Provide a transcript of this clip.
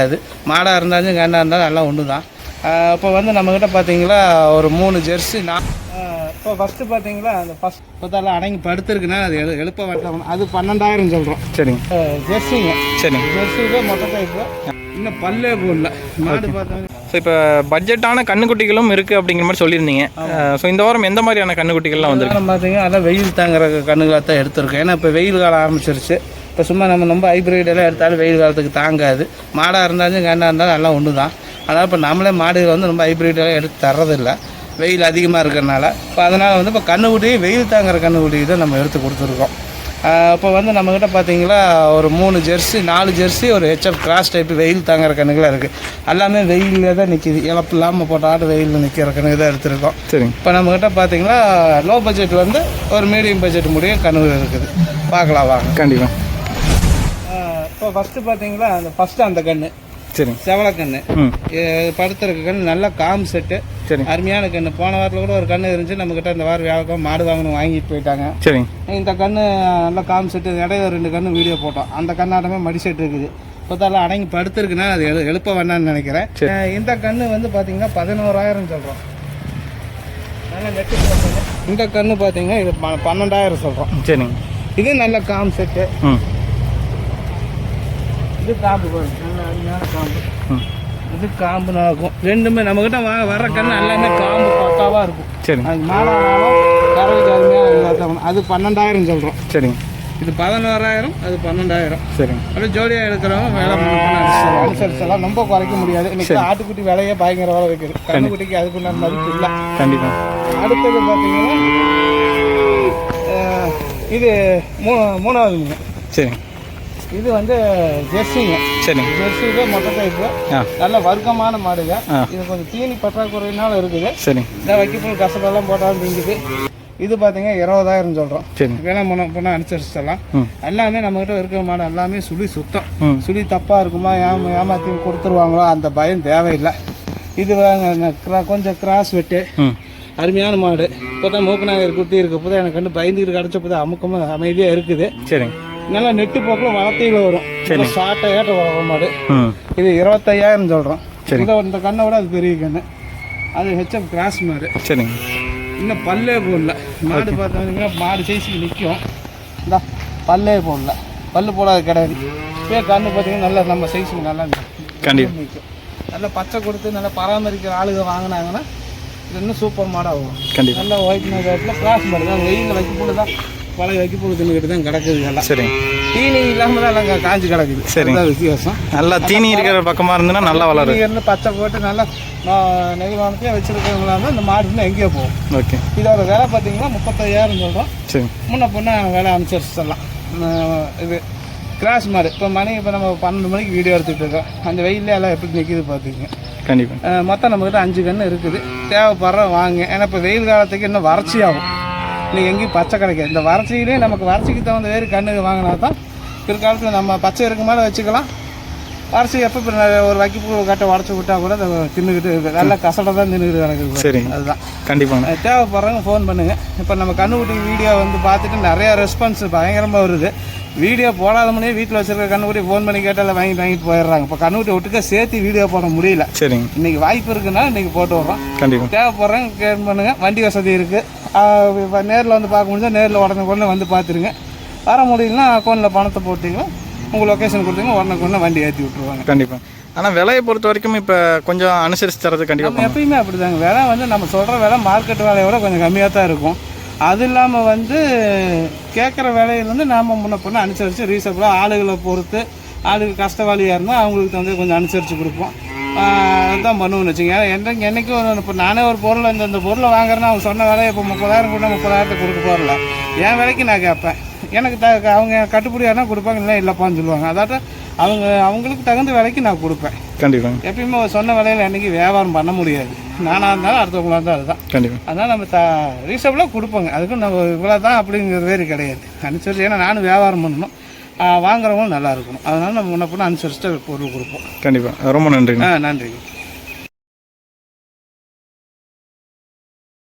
அது மாடாக இருந்தாலும் கண்ணாக இருந்தாலும் எல்லாம் ஒன்று தான். இப்போ வந்து நம்மக்கிட்ட பார்த்தீங்களா ஒரு 3 ஜெர்சி இப்போ ஃபஸ்ட்டு பார்த்தீங்களா அந்த ஃபஸ்ட் பார்த்தாலும் அடங்கி படுத்துருக்குன்னா அது எழுப்ப வரலாம். அது 12,000 சொல்கிறோம். சரிங்க. ஜெர்சிங்க. சரிங்க. ஜெர்சிக்கு மொத்த டைப்பு இன்னும் பல்லே போடல மாடு பார்த்தோம். ஸோ இப்போ பட்ஜெட்டான கண்ணுக்குட்டிகளும் இருக்குது அப்படிங்கிற மாதிரி சொல்லியிருந்தீங்க. ஸோ இந்த வாரம் எந்த மாதிரியான கண்ணுக்குட்டிகள்லாம் வந்துருக்கு பார்த்தீங்கன்னா அதான் வெயில் தாங்குற கண்ணுகளாக தான் எடுத்துருக்கோம். ஏன்னா இப்போ வெயில் காலம் ஆரம்பிச்சிருச்சு. இப்போ சும்மா நம்ம ரொம்ப ஹைப்ரிடெல்லாம் எடுத்தாலும் வெயில் காலத்துக்கு தாங்காது. மாடாக இருந்தாலும் கண்ணாக இருந்தாலும் எல்லாம் ஒன்று தான். அதனால் இப்போ நம்மளே மாடுகள் வந்து ரொம்ப ஹைப்ரிடெல்லாம் எடுத்து தர்றதில்லை வெயில் அதிகமாக இருக்கிறனால. இப்போ அதனால் வந்து இப்போ கண்ணுக்குட்டி வெயில் தாங்குற கண்ணுக்குட்டி தான் நம்ம எடுத்து கொடுத்துருக்கோம். இப்போ வந்து நம்மக்கிட்ட பார்த்தீங்களா ஒரு 3 ஜெர்சி 4 ஜெர்சி ஒரு ஹெச்எஃப் கிராஸ் டைப்பு வெயில் தாங்குற கண்ணுகளாக இருக்குது. எல்லாமே வெயிலே தான் நிற்கிது. இழப்பு இல்லாமல் போட்ட ஆடு வெயிலில் நிற்கிற கண்ணுக்கு தான் எடுத்துருக்கோம். சரி. இப்போ நம்மக்கிட்ட பார்த்தீங்கன்னா லோ பட்ஜெட் வந்து ஒரு மீடியம் பட்ஜெட் முடிய கண்ணுகள் இருக்குது. பார்க்கலாம் வாங்க. கண்டிப்பாக. இப்போ ஃபஸ்ட்டு பார்த்தீங்களா அந்த கன்று. சரி. செவலக்கண்ணு படுத்துறக்கு கண்ணு நல்லா காம்பு செட்டு. சரி. அருமையான கண்ணு. போன வாரத்தில் கூட ஒரு கண்ணு இருந்துச்சு நம்மக்கிட்ட. இந்த வாரம் வியாழக்கம் மாடு வாங்கணும் வாங்கிட்டு போயிட்டாங்க. சரி. இந்த கண்ணு நல்லா காம்பு செட்டு. இடையில 2 கண்ணு வீடியோ போட்டோம். அந்த கண்ணாட்டமே மடி செட்டு இருக்குது. இப்போத்தாலும் அடங்கி படுத்துருக்குன்னா அது எழுப்ப வேண்டாம்னு நினைக்கிறேன். இந்த கண்ணு வந்து பார்த்தீங்கன்னா 11,000 சொல்கிறோம். நல்லா நெட்டு போட்டு. இந்த கண்ணு பார்த்தீங்கன்னா இது 12,000 சொல்கிறோம். சரிங்க. இது நல்ல காம்பு செட்டு. இது காம்பு நல்ல அருமையான காம்பு. இது காம்பு நடக்கும். ரெண்டுமே நம்மக்கிட்ட வர கண்ணு எல்லாமே காம்பு பக்காவாக இருக்கும். சரி. அது மாடானாலும் கறவைக்கு அருமையாக. அது 12,000 சொல்கிறோம். சரிங்க. இது 11,000, அது 12,000. சரிங்க. அப்படியே ஜோடியாக எடுக்கிறவங்க வேலை அனுசரிச்செல்லாம் ரொம்ப குறைக்க முடியாது. இன்னைக்கு ஆட்டுக்குட்டி விலையே பயங்கர வேலை வைக்குது. கண்ணுக்குட்டிக்கு அதுக்குள்ள மதிப்பு இல்லை. கண்டிப்பாக. அடுத்தது பார்த்தீங்கன்னா இது 3வது. சரி. இது வந்து ஜெர்சிங்க. சரி. ஜெர்சிக்கு மொத்த டைப்பு நல்ல வர்க்கமான மாடுங்க. இது கொஞ்சம் தீனி பற்றாக்குறையினால இருக்குது. சரி. இந்த வைக்கப்புல் கசடெல்லாம் போட்டாலும் திங்குது. இது பார்த்தீங்கன்னா 20,000 சொல்கிறோம். சரி. வேணா போனால் அனுசரிச்சிடலாம். எல்லாமே நம்மகிட்ட இருக்கிற மாடு எல்லாமே சுழி சுத்தம். சுழி தப்பாக இருக்குமா ஏமாற்றி கொடுத்துருவாங்களோ அந்த பயம் தேவையில்லை. இது கொஞ்சம் கிராஸ் வெட்டு அருமையான மாடு. இப்போ தான் மூக்கநாயகர் குட்டி இருக்க போது எனக்கு வந்து பயந்துக்கிட்டு கிடச்ச போது அமுக்கமாக அமைதியாக இருக்குது. சரி. நல்லா நெட்டு போக்கில் வளர்த்தியில் வரும். ஷார்ட்டை ஏற்ற வளர மாடு. இது 25,000 சொல்கிறோம். சரி. இந்த கண்ணை விட அது பெரிய கண்ணு. அது ஹெச்எஃப் கிராஸ் மாடு. சரிங்க. இன்னும் பல்லே போடல மாடு. பார்த்தீங்கன்னா மாடு சைஸுக்கு நிற்கும். இந்த பல்லே போடல. பல்லு போடாது கிடையாது. இப்போ கண்ணு பார்த்தீங்கன்னா நல்லா நம்ம சைஸுக்கு நல்லா கண்டிப்பாக நிற்கும். நல்லா பச்சை கொடுத்து நல்லா பராமரிக்கிற ஆளுங்க வாங்கினாங்கன்னா இது இன்னும் சூப்பர் மாடாகும். கண்டிப்பாக. நல்லா ஒயிட் நேரத்தில் கிராஸ் மாடு தான். வெயிலில் வைக்கப்போது தான் பழைய வைக்கப்போது தின்னுக்கிட்டு தான் கிடக்குது. எல்லாம் சரி. தீனி இல்லாமல் தான் எல்லாம் காஞ்சி கிடக்குது. சரி. வித்தியாசம். நல்லா தீனி இருக்கிற பக்கமாக இருந்ததுன்னா நல்லா வளரும். இருந்து பச்சை போட்டு நல்லா நெய்வானத்தையே வச்சுருக்கவங்களா இருந்தால் இந்த மாடு எங்கேயோ போகும். ஓகே. இதோட விலை பார்த்தீங்கன்னா 35,000 சொல்கிறோம். சரி. முன்ன பொண்ணு விலை அனுசரிச்சிடலாம். இது கிராஸ் மாடு. இப்போ நம்ம 12 மணிக்கு வீடியோ எடுத்துகிட்டு இருக்கோம். அந்த வெயிலே எல்லாம் எப்படி நிற்கிது பார்த்துக்குங்க. கண்டிப்பாக. மொத்தம் நம்மக்கிட்ட 5 கன்று இருக்குது. தேவைப்படுற வாங்க. ஏன்னா இப்போ வெயில் காலத்துக்கு இன்னும் வறட்சி ஆகும். இன்னைக்கு எங்கேயும் பச்சை கிடைக்காது. இந்த வறட்சியிலே நமக்கு வறட்சிக்கு தகுந்த வேறு கண்ணு வாங்கினா தான் பிற்காலத்தில் நம்ம பச்சை இருக்க மேலே வச்சுக்கலாம். வறட்சி எப்போ ஒரு வைக்கப்பூ கட்டை உடச்சி விட்டால் கூட அதை தின்னுக்கிட்டு இருக்குது. நல்லா கசடை தான் தின்னுக்கிட்டு கிடக்குது. சரி. அதுதான். கண்டிப்பாக. தேவைப்படுறவங்க ஃபோன் பண்ணுங்கள். இப்போ நம்ம கண்ணுக்குட்டி வீடியோ வந்து பார்த்துட்டு நிறையா ரெஸ்பான்ஸ் பயங்கரமாக வருது. வீடியோ போடாத முன்னே வீட்டில் வச்சுருக்க கண்ணுக்குட்டி ஃபோன் பண்ணி கேட்டால் வாங்கிட்டு போயிடுறாங்க. இப்போ கண்ணுக்குட்டி ஒட்டுக்க சேர்த்து வீடியோ போட முடியல. சரிங்க. இன்றைக்கி வாய்ப்பு இருக்குன்னா இன்றைக்கி போட்டு வரோம். கண்டிப்பாக. தேவைப்படுறவங்க கேட் பண்ணுங்கள். வண்டி வசதி இருக்குது. நேரில் வந்து பார்க்க முடிஞ்சா நேரில் உடனே வந்து பார்த்துருங்க. வர முடியலன்னா அக்கௌண்ட்டில் பணத்தை போட்டிங்கன்னா உங்கள் லொக்கேஷன் கொடுத்தீங்கன்னா உடனே வண்டி ஏற்றி விட்ருவாங்க. கண்டிப்பாக. ஆனால் விலையை பொறுத்த வரைக்கும் இப்போ கொஞ்சம் அனுசரித்து தரது கண்டிப்பாக. எப்பயுமே அப்படி தாங்க. விலை வந்து நம்ம சொல்கிற விலை மார்க்கெட் விலையோட கொஞ்சம் கம்மியாக தான் இருக்கும். அது இல்லாமல் வந்து கேட்குற விலையில் வந்து நாம் முன்ன பொண்ணு அனுசரித்து ரீசனபிளாக ஆளுகளை பொறுத்து ஆளுக்கு கஷ்டவாளியாக இருந்தால் அவங்களுக்கு வந்து கொஞ்சம் அனுசரித்து கொடுப்போம். அதுதான் பண்ணுவோம்னு வச்சுங்க. என்றைக்கும் இப்போ நானே ஒரு பொருளை இந்த பொருளை வாங்குறேன்னா அவங்க சொன்ன விலையை இப்போ 30,000 கூட 30,000 கொடுக்க போகிறல என் விலைக்கு நான் கேட்பேன். எனக்கு அவங்க கட்டுப்படியானா கொடுப்பாங்க, இல்லை இல்லைப்பான்னு சொல்லுவாங்க. அதாட்ட அவங்களுக்கு தகுந்த விலைக்கு நான் கொடுப்பேன். கண்டிப்பாக. எப்பயுமே சொன்ன விலையில் என்றைக்கு வியாபாரம் பண்ண முடியாது. நானாக இருந்தாலும் அடுத்தவங்களாக இருந்தால் அதுதான். கண்டிப்பாக. அதனால் நம்ம ரீசனபிளாக கொடுப்போங்க. அதுக்கும் நம்ம இவ்வளோ தான் அப்படிங்கிறது வேறு கிடையாது. அனுசரித்து. ஏன்னா நானும் வியாபாரம் பண்ணணும், வாங்குறவங்களும் நல்லா இருக்கணும். அதனால் நம்ம முன்ன பொண்ணு அனுசரிச்சுட்டு பொருள் கொடுப்போம். கண்டிப்பாக. ரொம்ப நன்றி. நன்றி.